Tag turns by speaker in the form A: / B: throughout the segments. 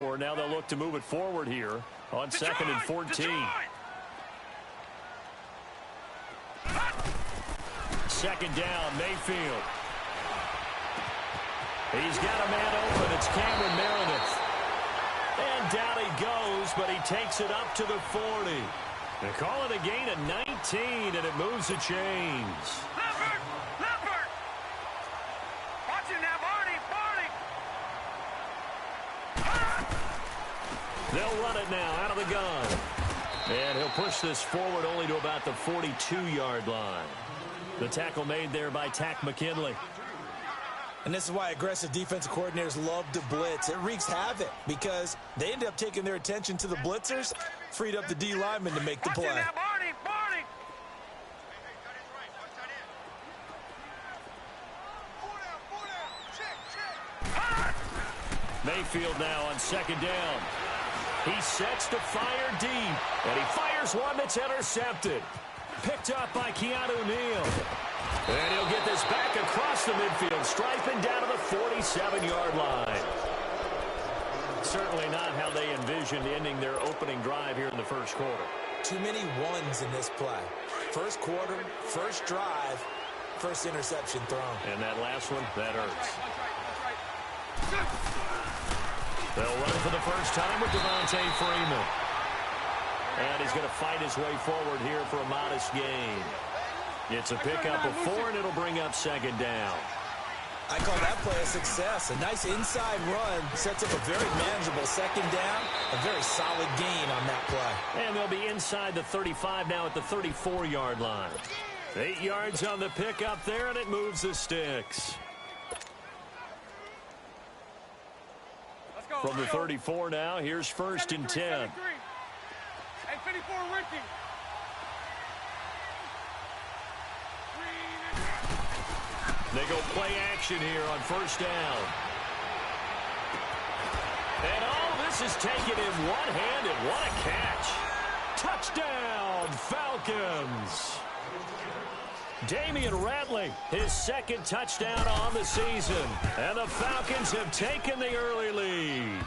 A: Or now they'll look to move it forward here on 2nd and 14. Second down, Mayfield. He's got a man open. It's Cameron Meredith. And down he goes, but he takes it up to the 40. They call it a gain of 19, and it moves the chains.
B: Leopard! Watch him now, Barney!
A: They'll run it now out of the gun. And he'll push this forward only to about the 42-yard line. The tackle made there by Tack McKinley.
C: And this is why aggressive defensive coordinators love to blitz. It wreaks havoc because they end up taking their attention to the blitzers, freed up the D lineman to make the play.
B: Now, Barney!
A: Mayfield now on second down. He sets to fire deep, and he fires one that's intercepted. Picked up by Keanu Neal. And he'll get this back across the midfield, striping down to the 47-yard line. Certainly not how they envisioned ending their opening drive here in the first quarter.
C: Too many ones in this play. First quarter, first drive, first interception thrown.
A: And that last one, that hurts. They'll run for the first time with Devontae Freeman. And he's going to fight his way forward here for a modest gain. It's a pickup of 4, and it'll bring up second down.
C: I call that play a success. A nice inside run sets up a very manageable second down. A very solid gain on that play.
A: And they'll be inside the 35 now at the 34-yard line. 8 yards on the pickup there, and it moves the sticks. From the 34 now, here's 1st and 10.
B: Hey, 54, Ricky.
A: They go play action here on first down. And all this is taken in one-handed. What a catch. Touchdown, Falcons. Damian Ratley, his second touchdown on the season. And the Falcons have taken the early lead.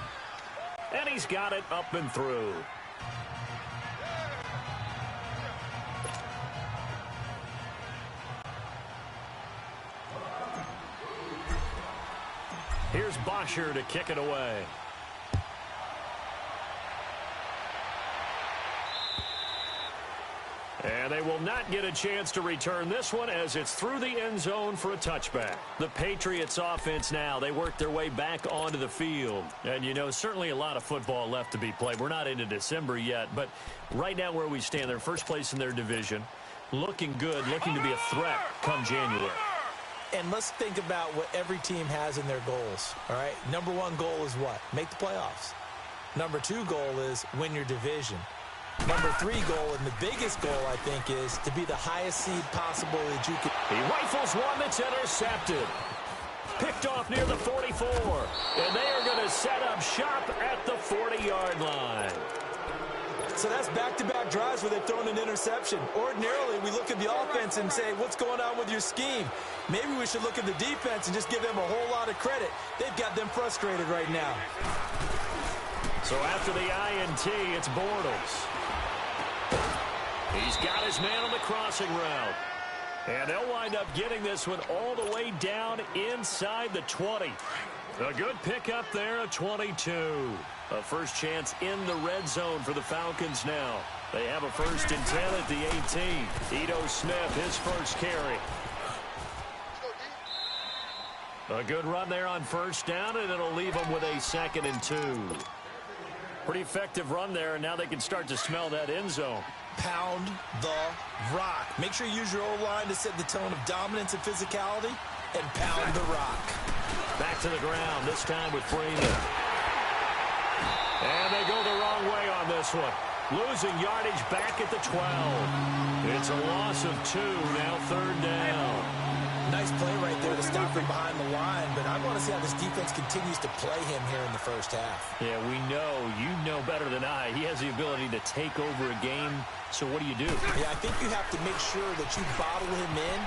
A: And he's got it up and through. Here's Bosher to kick it away. And they will not get a chance to return this one as it's through the end zone for a touchback. The Patriots offense now, they work their way back onto the field. And, you know, certainly a lot of football left to be played. We're not into December yet, but right now where we stand, they're first place in their division. Looking good, looking to be a threat come January.
C: And let's think about what every team has in their goals, all right? Number 1 goal is what? Make the playoffs. Number 2 goal is win your division. Number 3 goal, and the biggest goal, I think, is to be the highest seed possible that you can.
A: He rifles one that's intercepted. Picked off near the 44. And they are going to set up shop at the 40-yard line.
C: So that's back-to-back drives where they've thrown an interception. Ordinarily, we look at the offense and say, what's going on with your scheme? Maybe we should look at the defense and just give them a whole lot of credit. They've got them frustrated right now.
A: So after the INT, it's Bortles. He's got his man on the crossing route. And they'll wind up getting this one all the way down inside the 20. A good pickup there at 22. A first chance in the red zone for the Falcons now. They have a 1st and 10 at the 18. Ito Smith, his first carry. A good run there on first down, and it'll leave them with a 2nd and 2. Pretty effective run there, and now they can start to smell that end zone.
C: Pound the rock. Make sure you use your O-line to set the tone of dominance and physicality, and pound the rock.
A: Back to the ground, this time with Freeman. And they go the wrong way on this one. Losing yardage back at the 12. It's a loss of 2, now 3rd down.
C: Nice play right there to stop him behind the line, but I want to see how this defense continues to play him here in the first half.
A: Yeah, we know. You know better than I. He has the ability to take over a game, so what do you do?
C: Yeah, I think you have to make sure that you bottle him in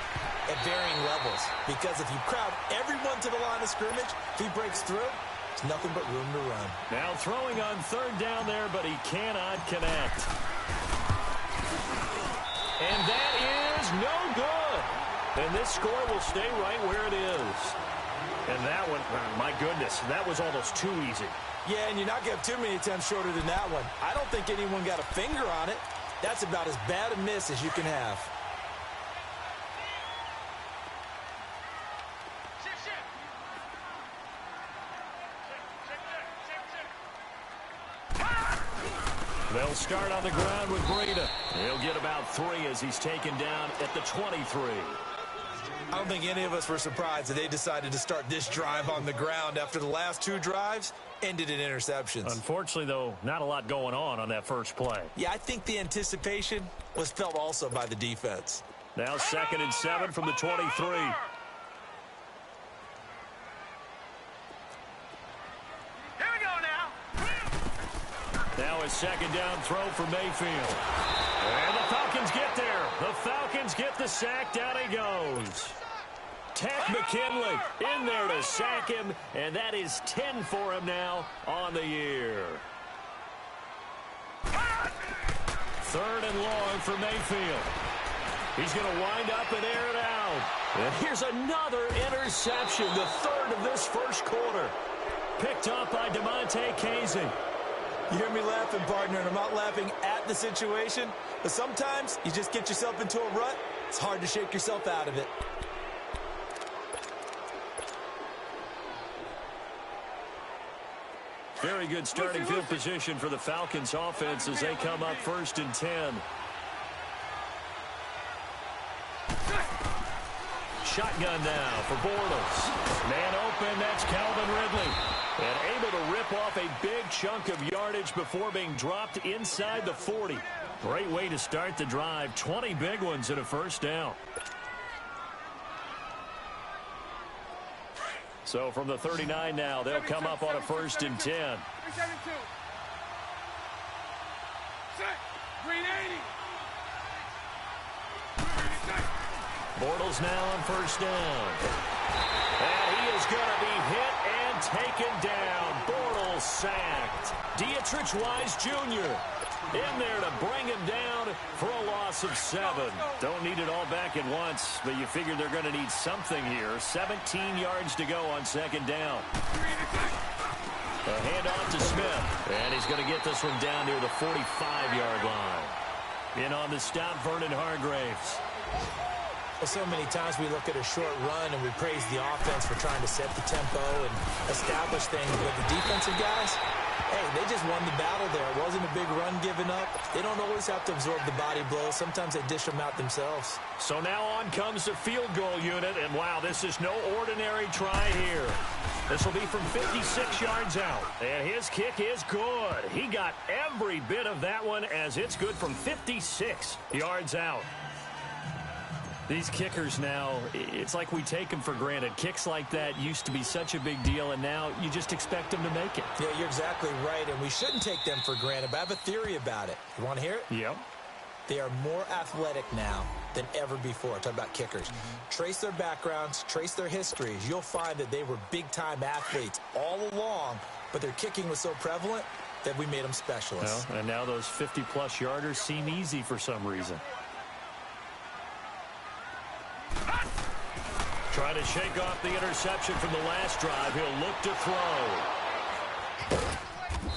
C: at varying levels, because if you crowd everyone to the line of scrimmage, if he breaks through, It's nothing but room to run.
A: Now throwing on third down there, but he cannot connect. And that is no good. And this score will stay right where it is. And that one, my goodness, that was almost too easy.
C: Yeah, and you're not going to have too many attempts shorter than that one. I don't think anyone got a finger on it. That's about as bad a miss as you can have.
A: They'll start on the ground with Breida. He'll get about 3 as he's taken down at the 23.
C: I don't think any of us were surprised that they decided to start this drive on the ground after the last 2 drives ended in interceptions.
A: Unfortunately, though, not a lot going on that first play.
C: Yeah, I think the anticipation was felt also by the defense.
A: Now 2nd and 7 from the 23. Now a 2nd down throw for Mayfield. And the Falcons get there. The Falcons get the sack. Down he goes. Tack McKinley in there to sack him, and that is 10 for him now on the year. 3rd and long for Mayfield. He's going to wind up and air it out. And here's another interception, the 3rd of this first quarter. Picked up by DeMonte Casey.
C: You hear me laughing, partner, and I'm not laughing at the situation, but sometimes you just get yourself into a rut. It's hard to shake yourself out of it.
A: Very good starting field position for the Falcons offense as they come up 1st and 10. Shotgun now for Bortles. Man open, that's Calvin Ridley. And able to rip off a big chunk of yardage before being dropped inside the 40. Great way to start the drive. 20 big ones and a 1st down. So from the 39 now, they'll come up on a 1st and 10. Bortles now on 1st down. And he is going to be hit and taken down. Bortles sacked. Dietrich Wise Jr. in there to bring him down for a loss of 7. Don't need it all back at once, but you figure they're going to need something here. 17 yards to go on 2nd down. A handoff to Smith. And he's going to get this one down near the 45-yard line. In on the stop, Vernon Hargreaves.
C: Well, so many times we look at a short run and we praise the offense for trying to set the tempo and establish things. But the defensive guys, hey, they just won the battle there. It wasn't a big run given up. They don't always have to absorb the body blows. Sometimes they dish them out themselves.
A: So now on comes the field goal unit. And, wow, this is no ordinary try here. This will be from 56 yards out. And his kick is good. He got every bit of that one as it's good from 56 yards out. These kickers now, it's like we take them for granted. Kicks like that used to be such a big deal, and now you just expect them to make it.
C: Yeah, you're exactly right, and we shouldn't take them for granted, but I have a theory about it. You want to hear it?
A: Yep.
C: They are more athletic now than ever before. Talk about kickers. Trace their backgrounds, trace their histories. You'll find that they were big-time athletes all along, but their kicking was so prevalent that we made them specialists.
A: Well, and now those 50-plus yarders seem easy for some reason. Trying to shake off the interception from the last drive. He'll look to throw.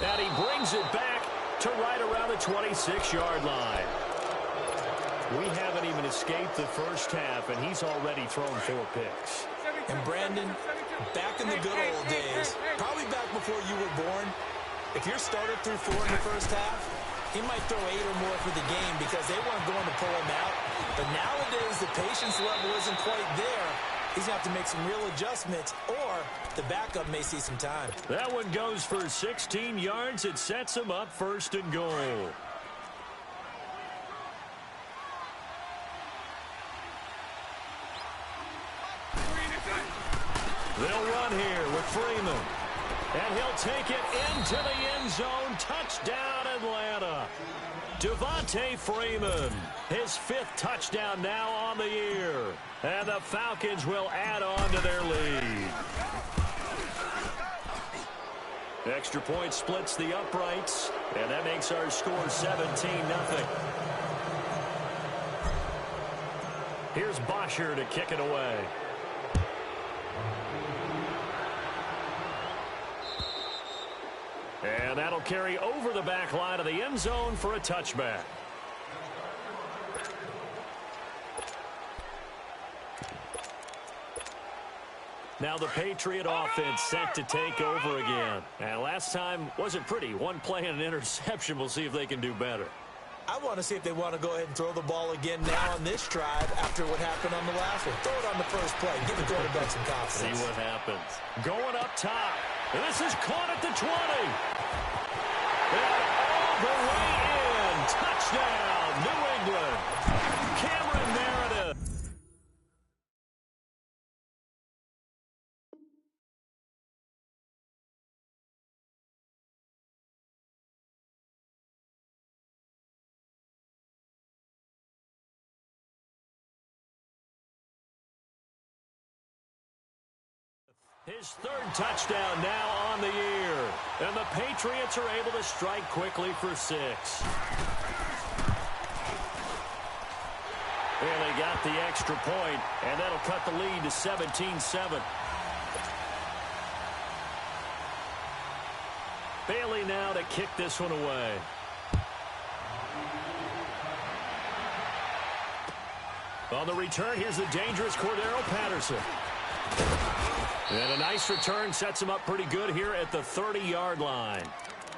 A: And he brings it back to right around the 26-yard line. We haven't even escaped the first half, and he's already thrown 4 picks.
C: And Brandon, back in the good old days, probably back before you were born, if your starter threw 4 in the first half, he might throw 8 or more for the game because they weren't going to pull him out. But nowadays, the patience level isn't quite there. He's going to have to make some real adjustments, or the backup may see some time.
A: That one goes for 16 yards. It sets him up 1st and goal. They'll run here with Freeman. And he'll take it into the end zone. Touchdown, Atlanta. Devontae Freeman, his 5th touchdown now on the year. And the Falcons will add on to their lead. Extra point splits the uprights, and that makes our score 17-0. Here's Bosher to kick it away. And that'll carry over the back line of the end zone for a touchback. Now the Patriot offense set to take over again. And last time wasn't pretty. One play and an interception. We'll see if they can do better.
C: I want to see if they want to go ahead and throw the ball again now on this drive after what happened on the last one. Throw it on the first play. Give the quarterback some confidence.
A: See what happens. Going up top. And this is caught at the 20. And all the way in. Touchdown, New England. Cameron Meredith. His third touchdown now on the year. And the Patriots are able to strike quickly for 6. And they got the extra point, and that'll cut the lead to 17-7. Bailey now to kick this one away. On the return, here's the dangerous Cordero Patterson. And a nice return sets him up pretty good here at the 30-yard line.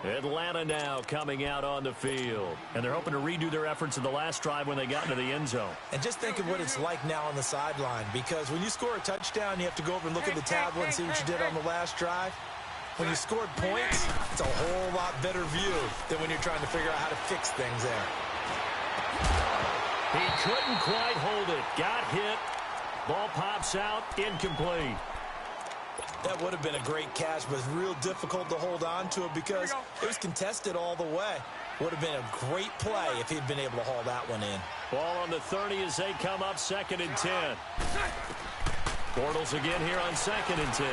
A: Atlanta now coming out on the field. And they're hoping to redo their efforts in the last drive when they got into the end zone.
C: And just think of what it's like now on the sideline, because when you score a touchdown, you have to go over and look at the tablet and see what you did on the last drive. When you scored points, it's a whole lot better view than when you're trying to figure out how to fix things there.
A: He couldn't quite hold it. Got hit. Ball pops out. Incomplete.
C: That would have been a great catch, but it's real difficult to hold on to it because it was contested all the way. Would have been a great play if he'd been able to haul that one in.
A: Ball on the 30 as they come up 2nd and 10. Bortles again here on 2nd and 10.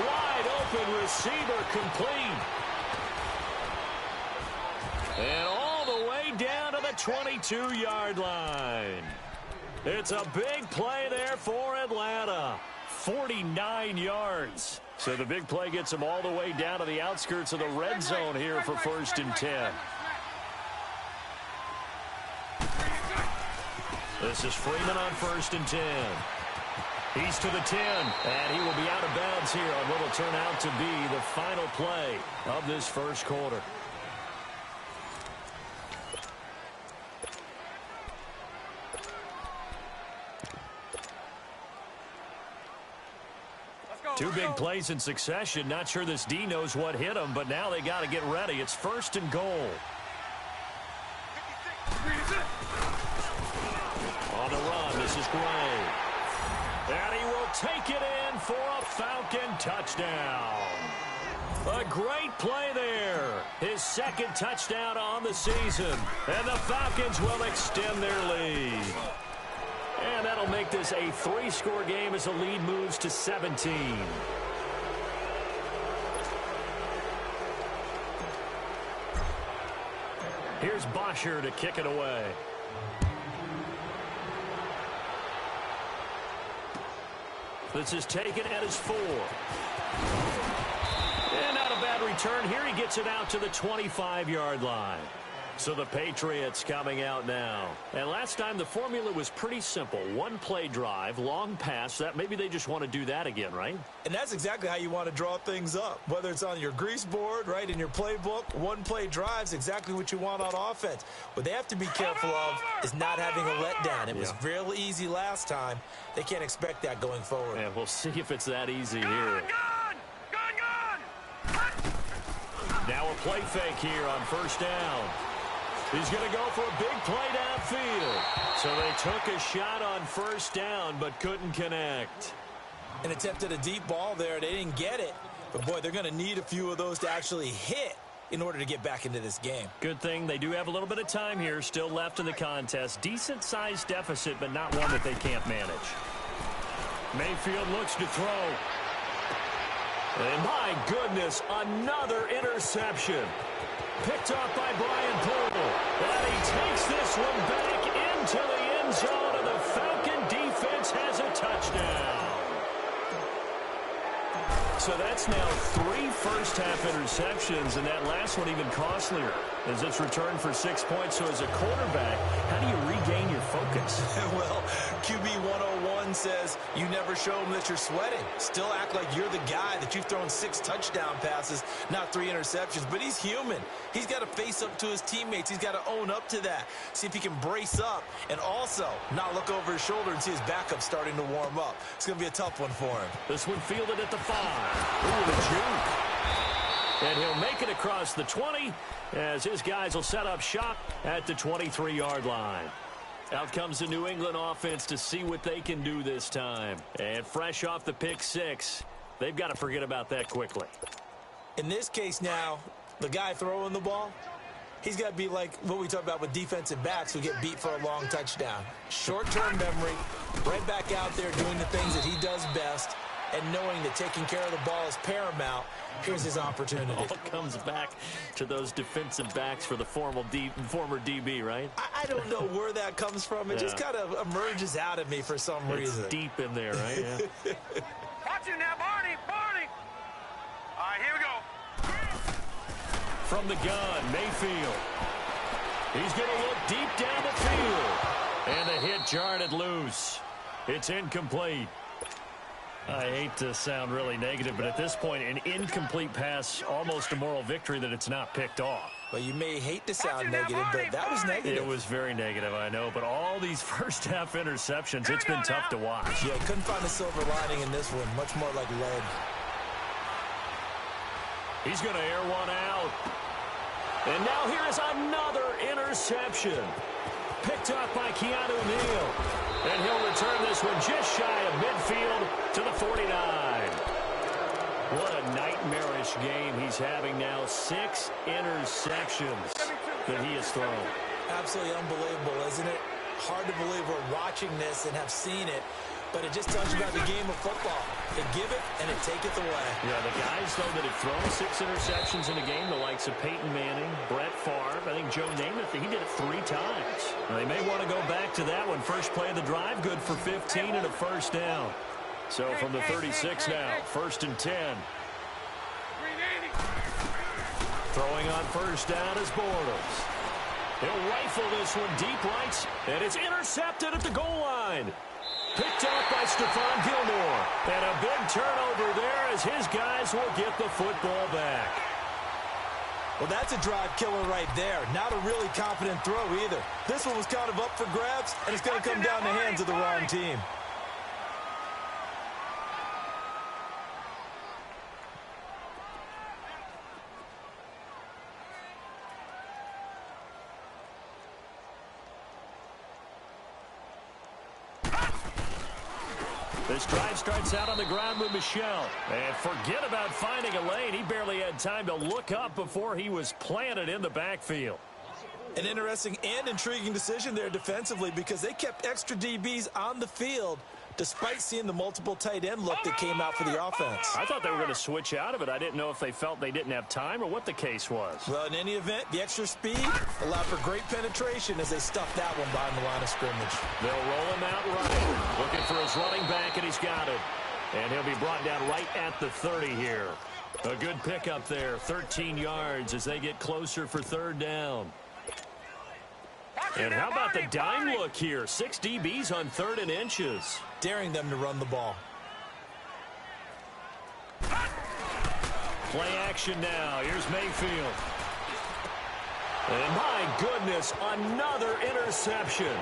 A: Wide open receiver complete. And all the way down to the 22-yard line. It's a big play there for Atlanta. 49 yards. So the big play gets them all the way down to the outskirts of the red zone here for 1st and 10. This is Freeman on 1st and 10. He's to the 10, and he will be out of bounds here on what will turn out to be the final play of this first quarter. Two big plays in succession. Not sure this D knows what hit him, but now they got to get ready. It's 1st and goal. On the run, this is Gray. And he will take it in for a Falcon touchdown. A great play there. His 2nd touchdown on the season. And the Falcons will extend their lead. And that'll make this a 3-score game as the lead moves to 17. Here's Bosher to kick it away. This is taken at his 4. And not a bad return here. He gets it out to the 25-yard line. So the Patriots coming out now. And last time the formula was pretty simple. 1-play drive, long pass. That maybe they just want to do that again, right?
C: And that's exactly how you want to draw things up. Whether it's on your grease board, right, in your playbook, 1-play drive is exactly what you want on offense. What they have to be careful of is not having a letdown. It was real easy last time. They can't expect that going forward.
A: Yeah, we'll see if it's that easy here. Now a play fake here on 1st down. He's going to go for a big play downfield. So they took a shot on 1st down, but couldn't connect.
C: And attempted a deep ball there. They didn't get it. But, boy, they're going to need a few of those to actually hit in order to get back into this game.
A: Good thing they do have a little bit of time here still left in the contest. Decent-sized deficit, but not one that they can't manage. Mayfield looks to throw. And my goodness, another interception. Picked off by Brian Poole. And he takes this one back into the end zone, and the Falcon defense has a touchdown. So that's now 3 first-half interceptions, and that last one even costlier as it's returned for 6 points. So as a quarterback, how do you regain your focus?
C: Well, QB 101 says you never show them that you're sweating. Still act like you're the guy, that you've thrown 6 touchdown passes, not 3 interceptions. But he's human. He's got to face up to his teammates. He's got to own up to that. See if he can brace up and also not look over his shoulder and see his backup starting to warm up. It's going to be a tough one for him.
A: This one fielded at the 5. Ooh, the juke. And he'll make it across the 20 as his guys will set up shop at the 23-yard line. Out comes the New England offense to see what they can do this time. And fresh off the pick 6, they've got to forget about that quickly.
C: In this case now, the guy throwing the ball, he's got to be like what we talk about with defensive backs who get beat for a long touchdown. Short-term memory, right back out there doing the things that he does best, and knowing that taking care of the ball is paramount. Here's his opportunity.
A: All comes back to those defensive backs for the former DB, right?
C: I don't know where that comes from. It just kind of emerges out of me for some reason.
A: It's deep in there, right? Yeah.
B: Watch it now, Barney. Barney. All right, here we go.
A: From the gun, Mayfield. He's going to look deep down the field. And the hit jarred it loose. It's incomplete. I hate to sound really negative, but at this point, an incomplete pass, almost a moral victory that it's not picked off.
C: Well, you may hate to sound negative, but that was negative.
A: It was very negative, I know, but all these first-half interceptions, it's been tough to watch.
C: Yeah, couldn't find a silver lining in this one. Much more like lead.
A: He's going to air one out. And now here's another interception. Picked off by Keanu Neal. And he'll return this one just shy of midfield to the 49. What a nightmarish game he's having now. 6 interceptions that he has thrown.
C: Absolutely unbelievable, isn't it? Hard to believe we're watching this and have seen it. But it just tells you about the game of football. They give it and it taketh away.
A: Yeah, the guys, though, that have thrown 6 interceptions in a game, the likes of Peyton Manning, Brett Favre, I think Joe Namath, he did it 3 times. Now, they may want to go back to that one. First play of the drive, good for 15 and a first down. So from the 36 now, 1st and 10. Throwing on first down is Bortles. He'll rifle this one deep right, and it's intercepted at the goal line. Picked off by Stephon Gilmore. And a big turnover there as his guys will get the football back.
C: Well, that's a drive killer right there. Not a really confident throw either. This one was kind of up for grabs, and it's going to come down the hands of the wrong team.
A: This drive starts out on the ground with Michel. And forget about finding a lane. He barely had time to look up before he was planted in the backfield.
C: An interesting and intriguing decision there defensively because they kept extra DBs on the field despite seeing the multiple tight end look that came out for the offense.
A: I thought they were going to switch out of it. I didn't know if they felt they didn't have time or what the case was.
C: Well, in any event, the extra speed allowed for great penetration as they stuffed that one behind the line of scrimmage.
A: They'll roll him out right. Looking for his running back, and he's got it. And he'll be brought down right at the 30 here. A good pickup there, 13 yards as they get closer for 3rd down. And how about the dime look here? 6 DBs on 3rd and inches.
C: Daring them to run the ball.
A: Play action now. Here's Mayfield. And my goodness, another interception.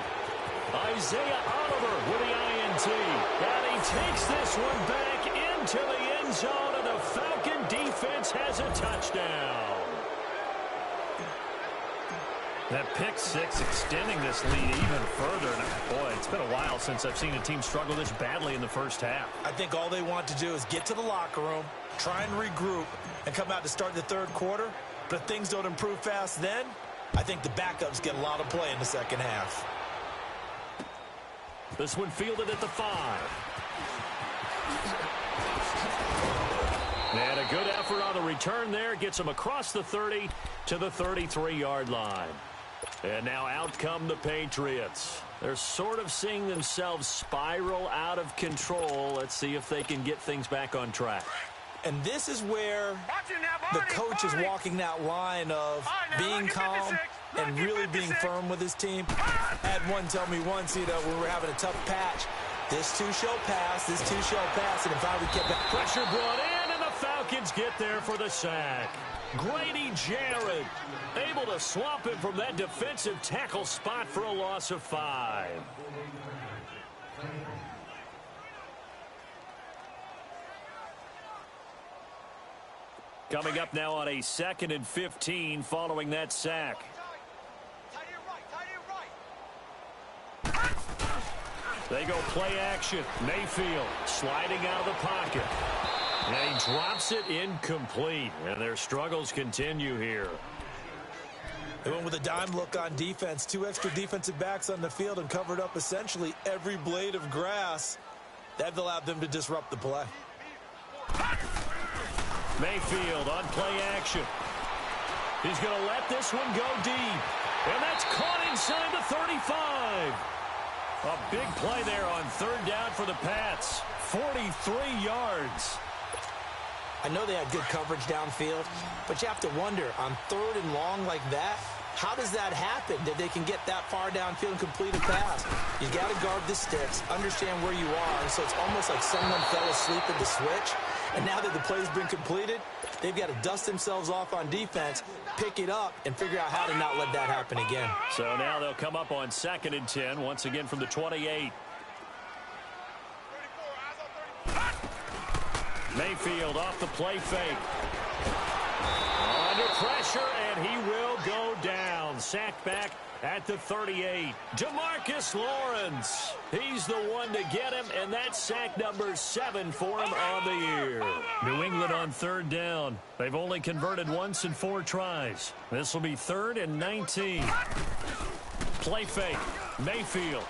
A: Isaiah Oliver with the INT. And he takes this one back into the end zone, and the Falcon defense has a touchdown. That pick 6 extending this lead even further. And boy, it's been a while since I've seen a team struggle this badly in the first half.
C: I think all they want to do is get to the locker room, try and regroup, and come out to start the 3rd quarter. But if things don't improve fast then, I think the backups get a lot of play in the 2nd half.
A: This one fielded at the 5. And a good effort on the return there. Gets them across the 30 to the 33-yard line. And now out come the Patriots. They're sort of seeing themselves spiral out of control. Let's see if they can get things back on track.
C: And this is where the coach is walking that line of being calm and really being firm with his team. I had one tell me once, when we were having a tough patch, this too shall pass, this too shall pass, and finally kept that
A: pressure brought in, and the Falcons get there for the sack. Grady Jarrett able to swamp him from that defensive tackle spot for a loss of 5. Coming up now on a 2nd and 15 following that sack. They go play action. Mayfield sliding out of the pocket. And he drops it incomplete. And their struggles continue here.
C: They went with a dime look on defense. 2 extra defensive backs on the field and covered up essentially every blade of grass. That allowed them to disrupt the play.
A: Mayfield on play action. He's going to let this one go deep. And that's caught inside the 35. A big play there on 3rd down for the Pats. 43 yards.
C: I know they had good coverage downfield, but you have to wonder, on 3rd and long like that, how does that happen that they can get that far downfield and complete a pass? You got to guard the sticks, understand where you are, so it's almost like someone fell asleep at the switch, and now that the play's been completed, they've got to dust themselves off on defense, pick it up, and figure out how to not let that happen again.
A: So now they'll come up on 2nd and 10, once again from the 28. Mayfield off the play fake. Under pressure, and he will go down. Sacked back at the 38. DeMarcus Lawrence. He's the one to get him, and that's sack number 7 for him on the year. New England on 3rd down. They've only converted once in 4 tries. This will be 3rd and 19. Play fake. Mayfield.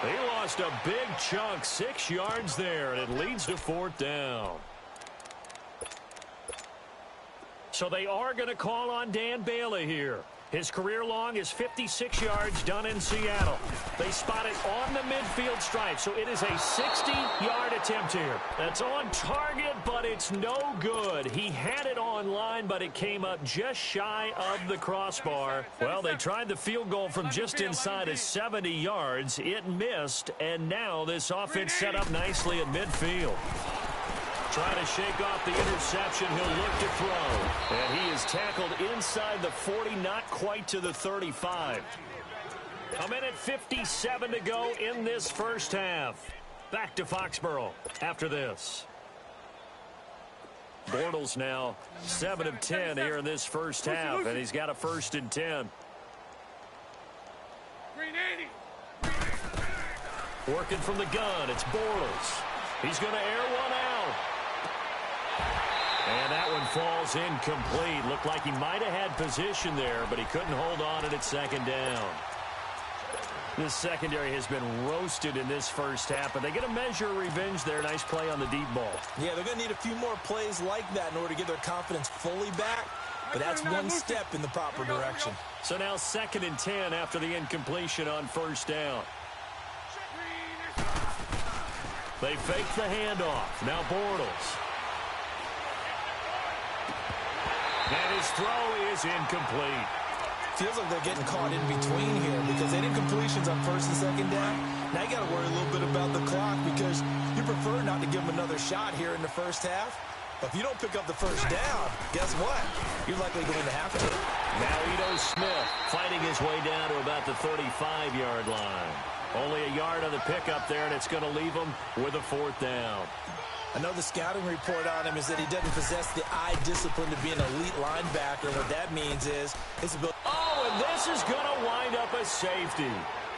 A: He lost a big chunk, 6 yards there, and it leads to 4th down. So they are going to call on Dan Bailey here. His career long is 56 yards done in Seattle. They spot it on the midfield stripe, so it is a 60-yard attempt here. That's on target, but it's no good. He had it on line, but it came up just shy of the crossbar. Well, they tried the field goal from just inside of 70 yards. It missed, and now this offense set up nicely at midfield. Trying to shake off the interception, he'll look to throw. And he is tackled inside the 40, not quite to the 35. A minute 57 to go in this first half. Back to Foxborough after this. Bortles now 7 of 10 here in this first half, and he's got a 1st and 10. Working from the gun, it's Bortles. He's going to air one out. And that one falls incomplete. Looked like he might have had position there, but he couldn't hold on at 2nd down. This secondary has been roasted in this first half, but they get a measure of revenge there. Nice play on the deep ball. Yeah, they're going to need a few more plays like that in order to get their confidence fully back, but that's one step in the proper direction. So now 2nd and 10 after the incompletion on 1st down. They fake the handoff. Now Bortles. And his throw is incomplete. Feels like they're getting caught in between here because they did completions on 1st and 2nd down. Now you got to worry a little bit about the clock because you prefer not to give them another shot here in the first half. But if you don't pick up the 1st down, guess what? You're likely going to have to. Now Ito Smith fighting his way down to about the 35-yard line. Only a yard on the pickup there, and it's going to leave him with a 4th down. I know the scouting report on him is that he doesn't possess the eye discipline to be an elite linebacker. What that means is his ability. Oh, and this is going to wind up a safety.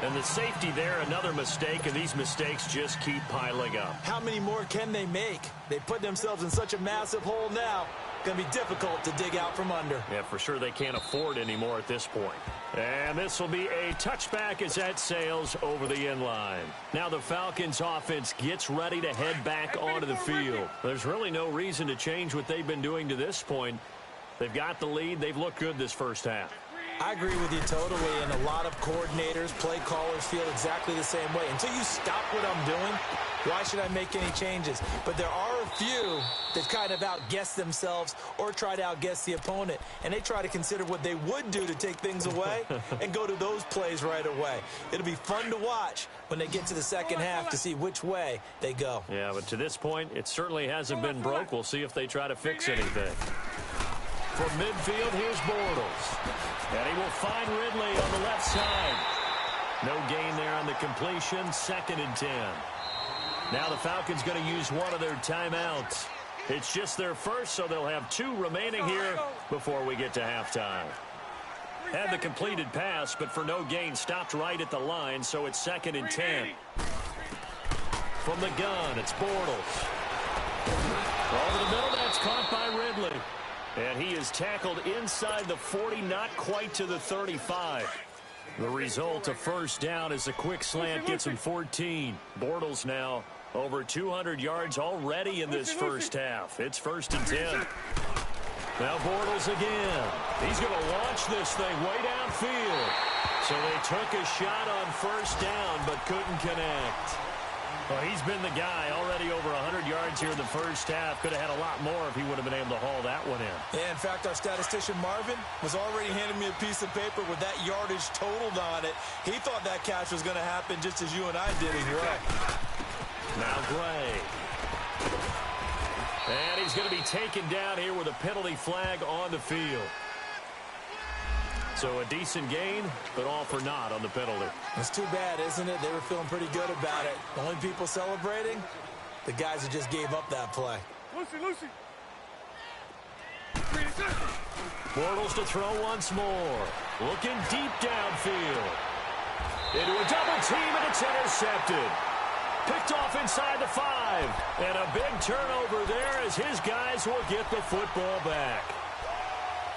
A: And the safety there, another mistake, and these mistakes just keep piling up. How many more can they make? They put themselves in such a massive hole now. Going to be difficult to dig out from under. Yeah, for sure they can't afford anymore at this point. And this will be a touchback as that sails over the end line. Now the Falcons offense gets ready to head back onto the field. There's really no reason to change what they've been doing to this point. They've got the lead. They've looked good this first half.
C: I agree with you totally, and a lot of coordinators, play callers feel exactly the same way. Until you stop what I'm doing, why should I make any changes? But there are a few that kind of outguess themselves or try to outguess the opponent, and they try to consider what they would do to take things away and go to those plays right away. It'll be fun to watch when they get to the second half to see which way they go.
A: Yeah, but to this point, it certainly hasn't been broke. We'll see if they try to fix anything. From midfield, here's Bortles. And he will find Ridley on the left side. No gain there on the completion. 2nd and 10. Now the Falcons going to use one of their timeouts. It's just their first, so they'll have 2 remaining here before we get to halftime. Had the completed pass, but for no gain, stopped right at the line, so it's 2nd and 10. From the gun, it's Bortles. Over the middle, that's caught by Ridley. And he is tackled inside the 40, not quite to the 35. The result, a first down as a quick slant gets him 14. Bortles now over 200 yards already in this first half. It's 1st and 10. Now Bortles again. He's going to launch this thing way downfield. So they took a shot on first down but couldn't connect. Well, he's been the guy already over 100 yards here in the first half. Could have had a lot more if he would have been able to haul that one in.
C: Yeah, in fact, our statistician Marvin was already handing me a piece of paper with that yardage totaled on it. He thought that catch was going to happen just as you and I did as well.
A: Now Gray. And he's going to be taken down here with a penalty flag on the field. So a decent gain, but all for naught on the penalty.
C: It's too bad, isn't it? They were feeling pretty good about it. The only people celebrating, the guys who just gave up that play.
B: Lucy.
A: Bortles to throw once more. Looking deep downfield. Into a double team, and it's intercepted. Picked off inside the 5. And a big turnover there as his guys will get the football back.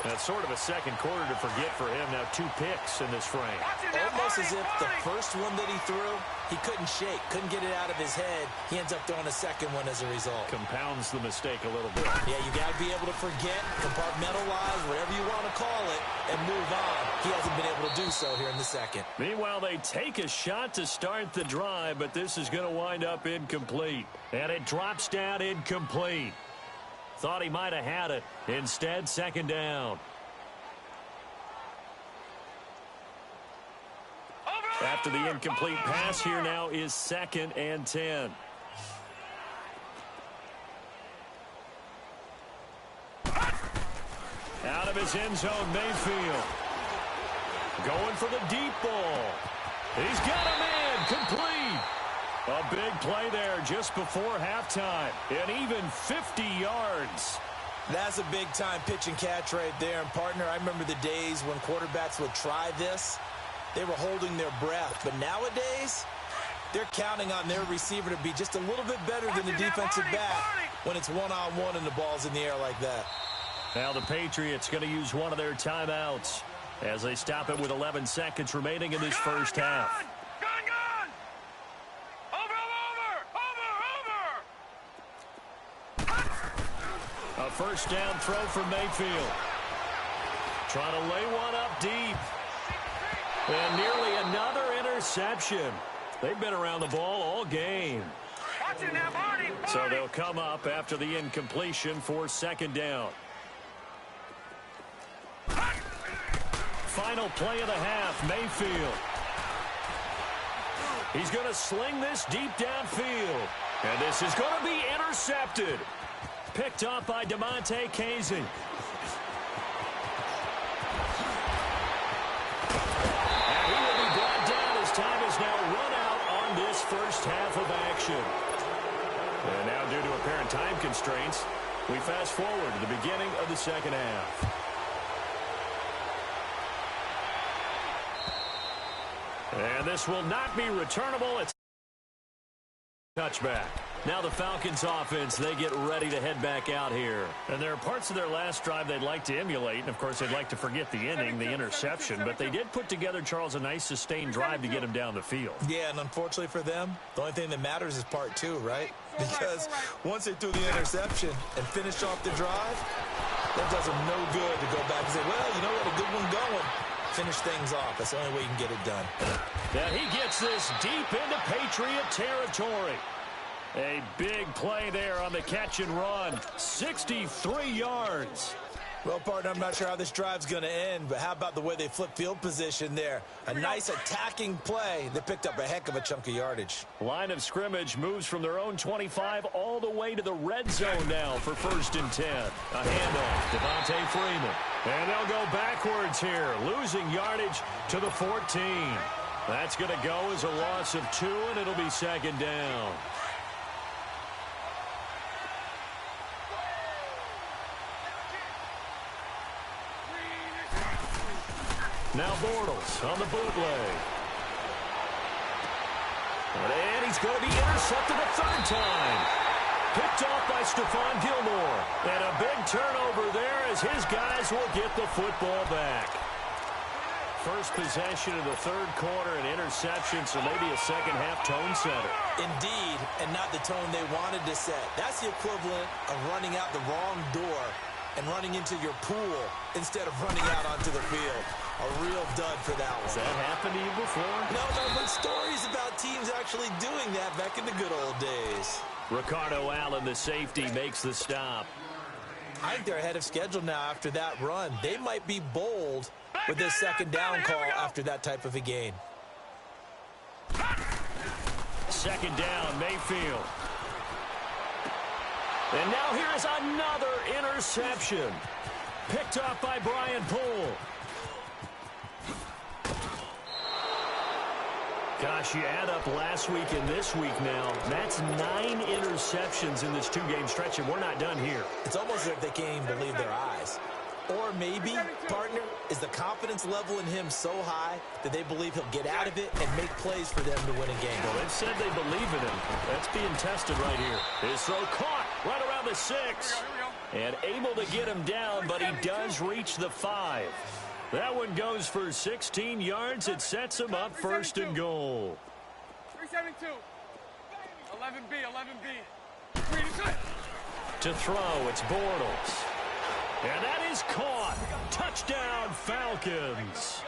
A: That's sort of a second quarter to forget for him. Now 2 picks in this frame.
C: Almost as if the first one that he threw, he couldn't shake, couldn't get it out of his head. He ends up throwing a second one as a result.
A: Compounds the mistake a little bit.
C: Yeah, you got to be able to forget, compartmentalize, whatever you want to call it, and move on. He hasn't been able to do so here in the second.
A: Meanwhile, they take a shot to start the drive, but this is going to wind up incomplete. And it drops down incomplete. Thought he might have had it. Instead, 2nd down. After the incomplete pass, here now is 2nd and 10. Out of his end zone, Mayfield. Going for the deep ball. He's got a man complete. A big play there just before halftime. And even 50 yards.
C: That's a big-time pitch and catch right there. And, partner, I remember the days when quarterbacks would try this. They were holding their breath. But nowadays, they're counting on their receiver to be just a little bit better than the defensive back when it's one-on-one and the ball's in the air like that.
A: Now the Patriots going to use one of their timeouts as they stop it with 11 seconds remaining in this first half. A first down throw for Mayfield. Trying to lay one up deep. And nearly another interception. They've been around the ball all game. So they'll come up after the incompletion for 2nd down. Final play of the half, Mayfield. He's going to sling this deep downfield. And this is going to be intercepted. Picked up by DeMonte Casey. And he will be brought down as time is now run out on this first half of action. And now, due to apparent time constraints, we fast forward to the beginning of the second half. And this will not be returnable. It's touchback. Now the Falcons offense, they get ready to head back out here. And there are parts of their last drive they'd like to emulate. And, of course, they'd like to forget the inning, the interception. But they did put together, Charles, a nice sustained drive to get him down the field.
C: Yeah, and unfortunately for them, the only thing that matters is part two, right? Because once they threw the interception and finished off the drive, that does them no good to go back and say, well, you know what, a good one going. Finish things off. That's the only way you can get it done.
A: And he gets this deep into Patriot territory. A big play there on the catch and run. 63 yards.
C: Well, partner, I'm not sure how this drive's going to end, but how about the way they flip field position there? A nice attacking play that picked up a heck of a chunk of yardage.
A: Line of scrimmage moves from their own 25 all the way to the red zone now for 1st and 10. A handoff, Devontae Freeman. And they'll go backwards here, losing yardage to the 14. That's going to go as a loss of 2, and it'll be 2nd down. Now Bortles on the bootleg. And he's going to be intercepted a 3rd time. Picked off by Stephon Gilmore. And a big turnover there as his guys will get the football back. First possession of the 3rd quarter, and interception, so maybe a second-half tone setter.
C: Indeed, and not the tone they wanted to set. That's the equivalent of running out the wrong door and running into your pool instead of running out onto the field. A real dud for that one.
A: Has that happened to you before?
C: No, but stories about teams actually doing that back in the good old days.
A: Ricardo Allen, the safety, makes the stop.
C: I think they're ahead of schedule now after that run. They might be bold with this 2nd down call after that type of a gain.
A: 2nd down, Mayfield. And now here's another interception. Picked off by Brian Poole. Gosh, you add up last week and this week now. That's 9 interceptions in this 2-game stretch, and we're not done here.
C: It's almost like they can't even believe their eyes. Or maybe, partner, is the confidence level in him so high that they believe he'll get out of it and make plays for them to win a game.
A: Well, they've said they believe in him. That's being tested right here. His throw caught right around the 6. And able to get him down, but he does reach the 5. That one goes for 16 yards. It sets him up 1st and goal.
B: 372. 11B.
A: To throw, it's Bortles. And that is caught. Touchdown, Falcons.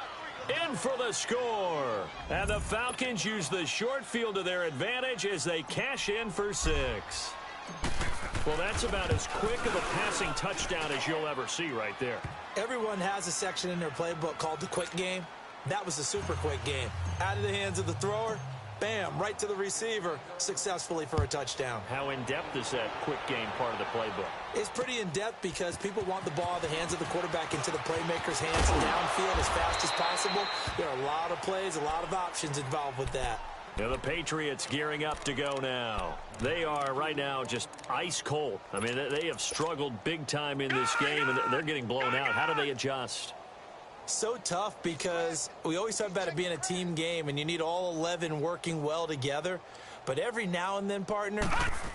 A: In for the score. And the Falcons use the short field to their advantage as they cash in for 6. Well, that's about as quick of a passing touchdown as you'll ever see right there.
C: Everyone has a section in their playbook called the quick game. That was the super quick game. Out of the hands of the thrower, bam, right to the receiver, successfully for a touchdown.
A: How in-depth is that quick game part of the playbook?
C: It's pretty in-depth because people want the ball in the hands of the quarterback into the playmaker's hands and downfield as fast as possible. There are a lot of plays, a lot of options involved with that.
A: Now the Patriots gearing up to go now. They are right now just ice cold. I mean, they have struggled big time in this game, and they're getting blown out. How do they adjust?
C: So tough because we always talk about it being a team game, and you need all 11 working well together. But every now and then, partner,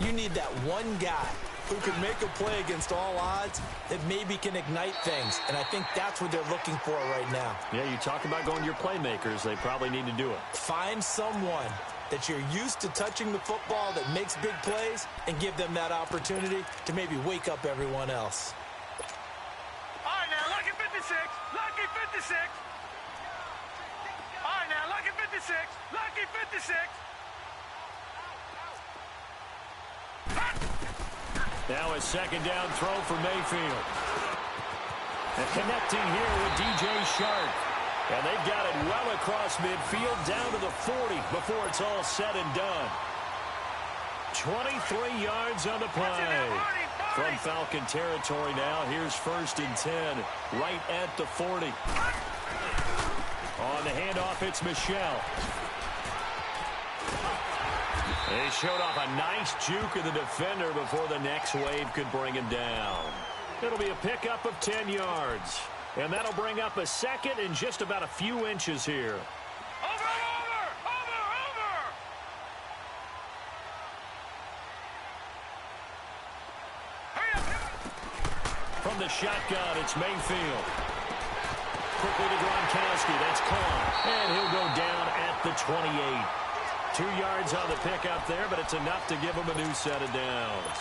C: you need that one guy who can make a play against all odds that maybe can ignite things. And I think that's what they're looking for right now.
A: Yeah, you talk about going to your playmakers. They probably need to do it.
C: Find someone that you're used to touching the football that makes big plays and give them that opportunity to maybe wake up everyone else.
B: All right, now, lucky 56. Lucky 56. All right, now, lucky 56. Lucky 56.
A: Now a 2nd down throw for Mayfield. And connecting here with DJ Shark. And they've got it well across midfield down to the 40 before it's all said and done. 23 yards on the play. From Falcon territory now, here's 1st and 10 right at the 40. On the handoff, it's Michelle. They showed off a nice juke of the defender before the next wave could bring him down. It'll be a pickup of 10 yards. And that'll bring up a 2nd and just about a few inches here.
B: Over!
A: the shotgun. It's Mayfield. Quickly to Gronkowski. That's caught. And he'll go down at the 28. 2 yards on the pickup there, but it's enough to give him a new set of downs.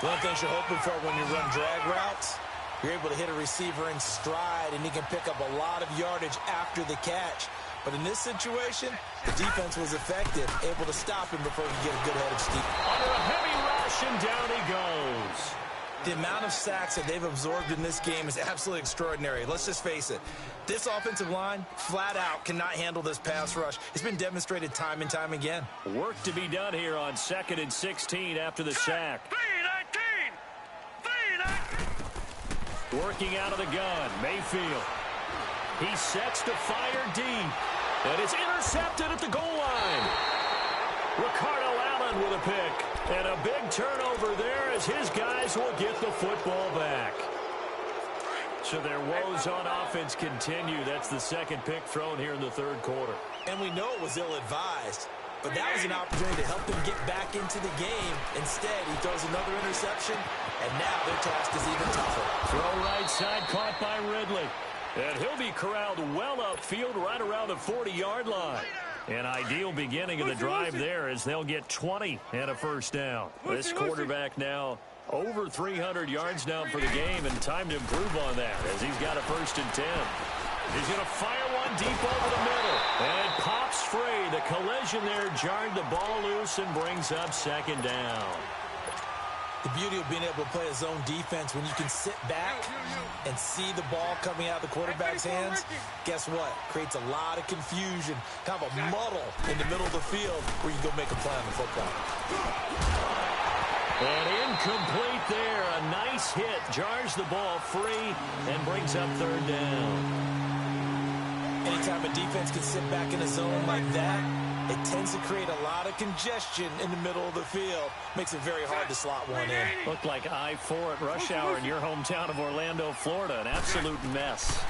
C: One of the things you're hoping for when you run drag routes, you're able to hit a receiver in stride, and he can pick up a lot of yardage after the catch. But in this situation, the defense was effective, able to stop him before he could get a good head of steam.
A: Under a heavy rush, and down he goes.
C: The amount of sacks that they've absorbed in this game is absolutely extraordinary. Let's just face it. This offensive line, flat out, cannot handle this pass rush. It's been demonstrated time and time again.
A: Work to be done here on 2nd and 16 after the sack. 3-19. Working out of the gun, Mayfield. He sets to fire deep. And it's intercepted at the goal line. Ricardo Allen with a pick. And a big turnover there as his guys will get the football back. So their woes on offense continue. That's the second pick thrown here in the third quarter.
C: And we know it was ill-advised, but that was an opportunity to help them get back into the game. Instead, he throws another interception, and now their task is even tougher.
A: Throw right side, caught by Ridley. And he'll be corralled well upfield right around the 40-yard line. An ideal beginning of the drive there as they'll get 20 and a first down. This quarterback now over 300 yards now for the game, and time to improve on that as he's got a 1st and 10. He's going to fire one deep over the middle. And it pops free. The collision there jarred the ball loose and brings up 2nd down.
C: The beauty of being able to play a zone defense when you can sit back and see the ball coming out of the quarterback's hands, guess what? Creates a lot of confusion, kind of a muddle in the middle of the field where you can go make a play on the football.
A: And incomplete there. A nice hit. Jars the ball free and brings up 3rd down.
C: Anytime a defense can sit back in a zone like that, it tends to create a lot of congestion in the middle of the field. Makes it very hard to slot one in.
A: Looked like I-4 at rush hour in your hometown of Orlando, Florida. An absolute mess.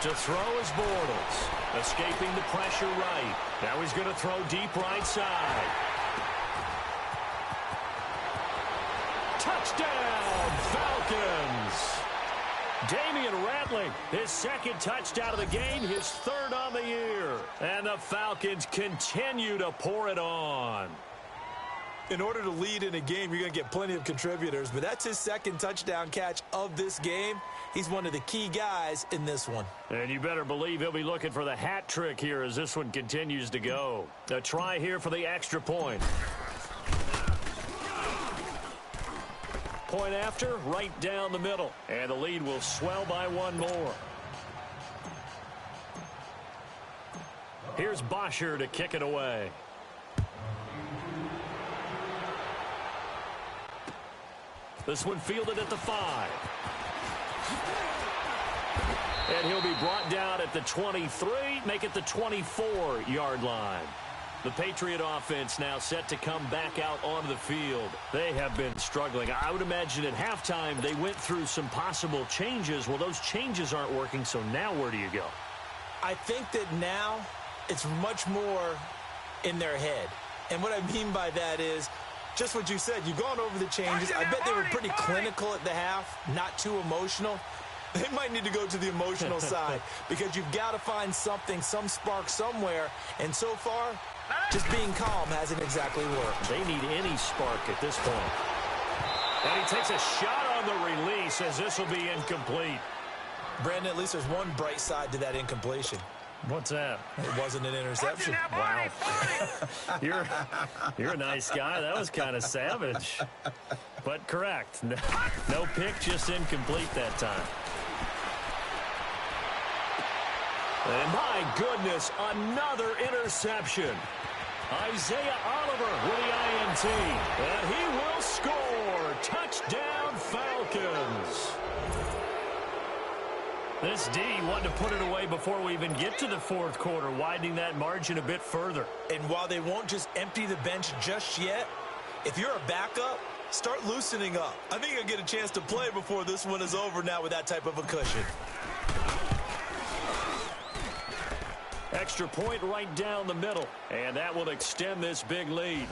A: To throw is Bortles. Escaping the pressure right. Now he's going to throw deep right side. Touchdown, Falcons! Damian Rattling, his 2nd touchdown of the game, his 3rd on the year. And the Falcons continue to pour it on.
C: In order to lead in a game, you're going to get plenty of contributors, but that's his 2nd touchdown catch of this game. He's one of the key guys in this one.
A: And you better believe he'll be looking for the hat trick here as this one continues to go. A try here for the extra point. Point after, right down the middle. And the lead will swell by 1 more. Here's Bosher to kick it away. This one fielded at the 5. And he'll be brought down at the 23, make it the 24-yard line. The Patriot offense now set to come back out onto the field. They have been struggling. I would imagine at halftime they went through some possible changes. Well, those changes aren't working, so now where do you go?
C: I think that now it's much more in their head. And what I mean by that is just what you said. You've gone over the changes. I bet they were pretty clinical at the half, not too emotional. They might need to go to the emotional side because you've got to find something, some spark somewhere. And so far, just being calm hasn't exactly worked.
A: They need any spark at this point. And he takes a shot on the release as this will be incomplete.
C: Brandon, at least there's one bright side to that incompletion.
A: What's that?
C: It wasn't an interception.
A: Wow. You're a nice guy. That was kind of savage. But correct. No pick, just incomplete that time. And my goodness, another interception. Isaiah Oliver with the INT. And he will score. Touchdown, Falcons. This D wanted to put it away before we even get to the 4th quarter, widening that margin a bit further.
C: And while they won't just empty the bench just yet, if you're a backup, start loosening up. I think you'll get a chance to play before this one is over now with that type of a cushion.
A: Extra point right down the middle, and that will extend this big lead.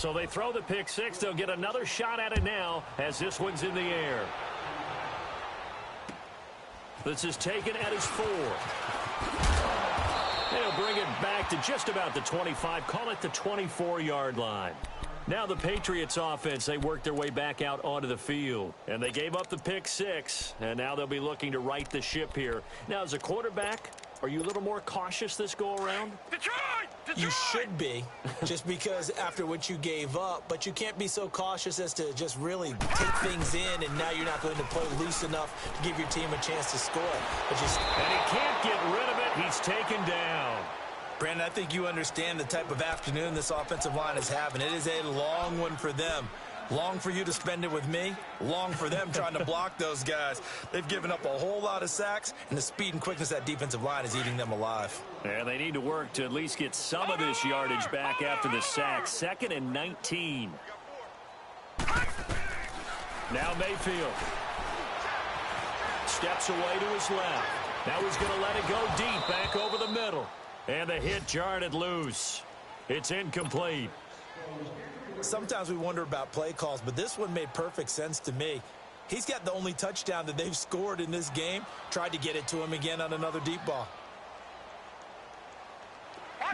A: So they throw the pick six. They'll get another shot at it now as this one's in the air. This is taken at his 4. They'll bring it back to just about the 25. Call it the 24-yard line. Now the Patriots offense, they work their way back out onto the field. And they gave up the pick six. And now they'll be looking to right the ship here. Now, as a quarterback, are you a little more cautious this go-around?
B: Detroit!
C: You should be, just because after what you gave up, but you can't be so cautious as to just really take things in, and now you're not going to play loose enough to give your team a chance to score.
A: And he can't get rid of it. He's taken down.
C: Brandon, I think you understand the type of afternoon this offensive line is having. It is a long one for them. Long for you to spend it with me. Long for them trying to block those guys. They've given up a whole lot of sacks, and the speed and quickness of that defensive line is eating them alive.
A: And they need to work to at least get some of this yardage back after the sack. 2nd and 19. Now Mayfield steps away to his left. Now he's going to let it go deep back over the middle. And the hit jarred it loose. It's incomplete.
C: Sometimes we wonder about play calls, but this one made perfect sense to me. He's got the only touchdown that they've scored in this game. Tried to get it to him again on another deep ball.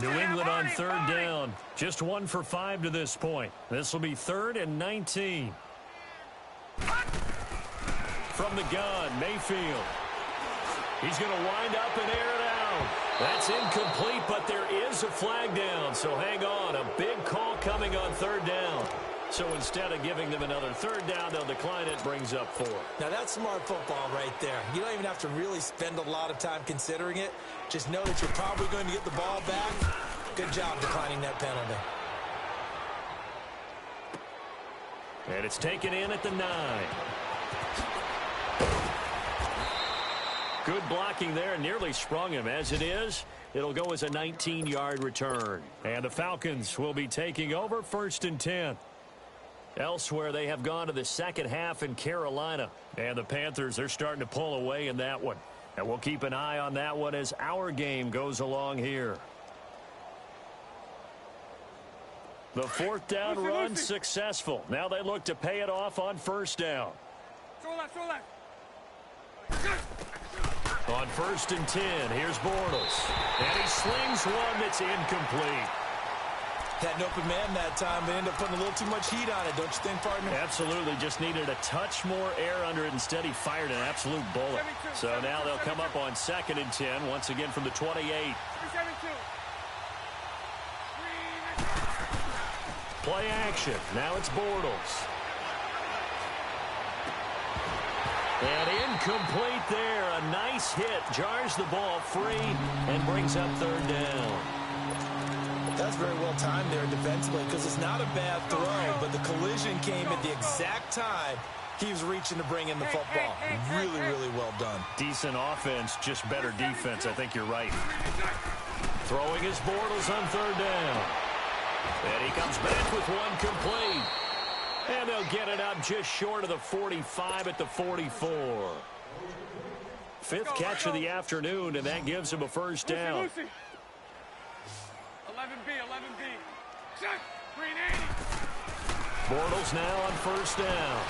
A: New England on 3rd down. Just 1 for 5 to this point. This will be 3rd and 19. From the gun, Mayfield. He's going to wind up and air it out. That's incomplete, but there is a flag down. So hang on. A big call coming on 3rd down. So instead of giving them another 3rd down, they'll decline it. Brings up 4.
C: Now, that's smart football right there. You don't even have to really spend a lot of time considering it. Just know that you're probably going to get the ball back. Good job declining that penalty.
A: And it's taken in at the 9. Good blocking there, nearly sprung him. As it is, it'll go as a 19-yard return. And the Falcons will be taking over 1st and 10. Elsewhere, they have gone to the second half in Carolina. And the Panthers, they're starting to pull away in that one. And we'll keep an eye on that one as our game goes along here. The 4th down run successful. Now they look to pay it off on 1st down. On 1st and 10, here's Bortles. And he slings one that's incomplete.
C: Had an open man that time. They ended up putting a little too much heat on it, don't you think, partner?
A: Absolutely. Just needed a touch more air under it. Instead, he fired an absolute bullet. So now they'll come up on 2nd and 10, once again from the 28. Play action. Now it's Bortles. And incomplete there. A nice hit. Jars the ball free and brings up 3rd down.
C: That's very well timed there defensively because it's not a bad throw, but the collision came at the exact time he was reaching to bring in the football. Really, really well done.
A: Decent offense, just better defense. I think you're right. Throwing his Bortles on 3rd down. And he comes back with one complete. And they'll get it up just short of the 45 at the 44. 5th catch of the afternoon, and that gives him a 1st down.
B: 11B.
A: Bortles now on 1st down.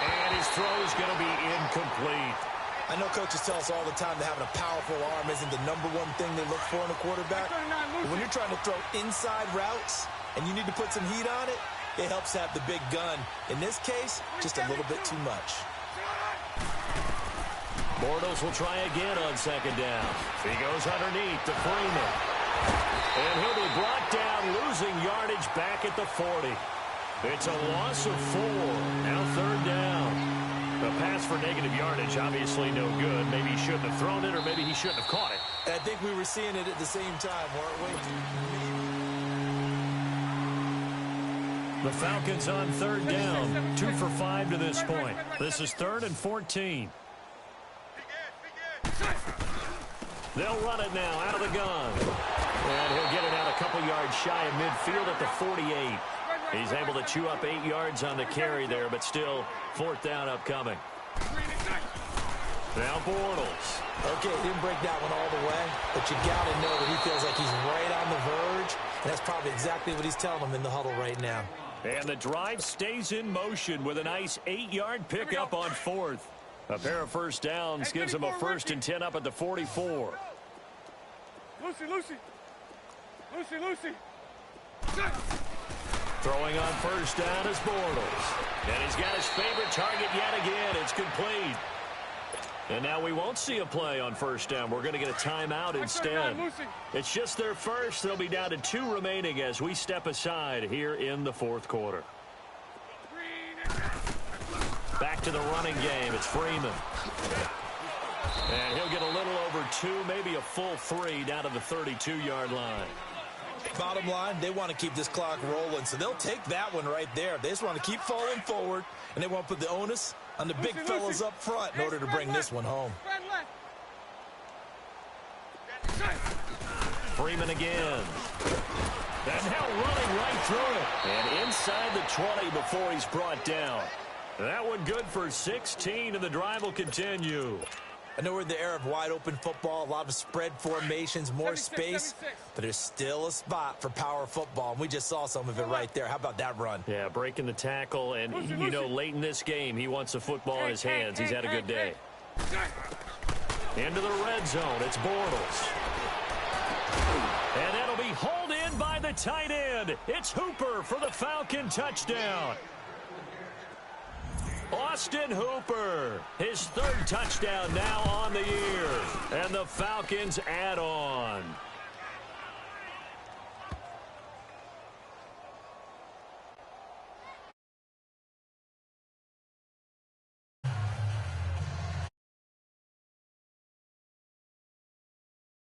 A: And his throw is going to be incomplete.
C: I know coaches tell us all the time that having a powerful arm isn't the #1 thing they look for in a quarterback. But when you're trying to throw inside routes and you need to put some heat on it, it helps have the big gun. In this case, just a little bit too much.
A: Bortles will try again on 2nd down. He goes underneath to Freeman. And he'll be brought down, losing yardage back at the 40. It's a loss of 4. Now 3rd down. The pass for negative yardage, obviously no good. Maybe he shouldn't have thrown it, or maybe he shouldn't have caught it.
C: I think we were seeing it at the same time, weren't we?
A: The Falcons on 3rd down. 2 for 5 to this point. This is 3rd and 14. They'll run it now out of the gun. And he'll get it out a couple yards shy of midfield at the 48. He's able to chew up 8 yards on the carry there, but still 4th down upcoming. Now Bortles.
C: Okay, didn't break that one all the way, but you got to know that he feels like he's right on the verge, and that's probably exactly what he's telling them in the huddle right now.
A: And the drive stays in motion with a nice 8-yard pickup on 4th. A pair of first downs gives him a 1st and 10 up at the 44.
B: Lucy.
A: Throwing on first down is Bortles. And he's got his favorite target yet again. It's complete. And now we won't see a play on first down. We're going to get a timeout instead. It's just their first. They'll be down to 2 remaining as we step aside here in the 4th quarter. Back to the running game. It's Freeman. And he'll get a little over 2, maybe a full 3 down to the 32-yard line.
C: Bottom line, they want to keep this clock rolling, so they'll take that one right there. They just want to keep falling forward, and they want to put the onus on the big fellas up front in order to bring this one home.
A: Freeman again. And now running right through it. And inside the 20 before he's brought down. That one good for 16, and the drive will continue.
C: I know we're in the era of wide-open football, a lot of spread formations, more space, but there's still a spot for power football, and we just saw some of it right there. How about that run?
A: Yeah, breaking the tackle, and, you know, late in this game, he wants the football in his hands. He's had a good day. Into the red zone, it's Bortles. And that'll be hauled in by the tight end. It's Hooper for the Falcon touchdown. Austin Hooper, his 3rd touchdown now on the year. And the Falcons add on.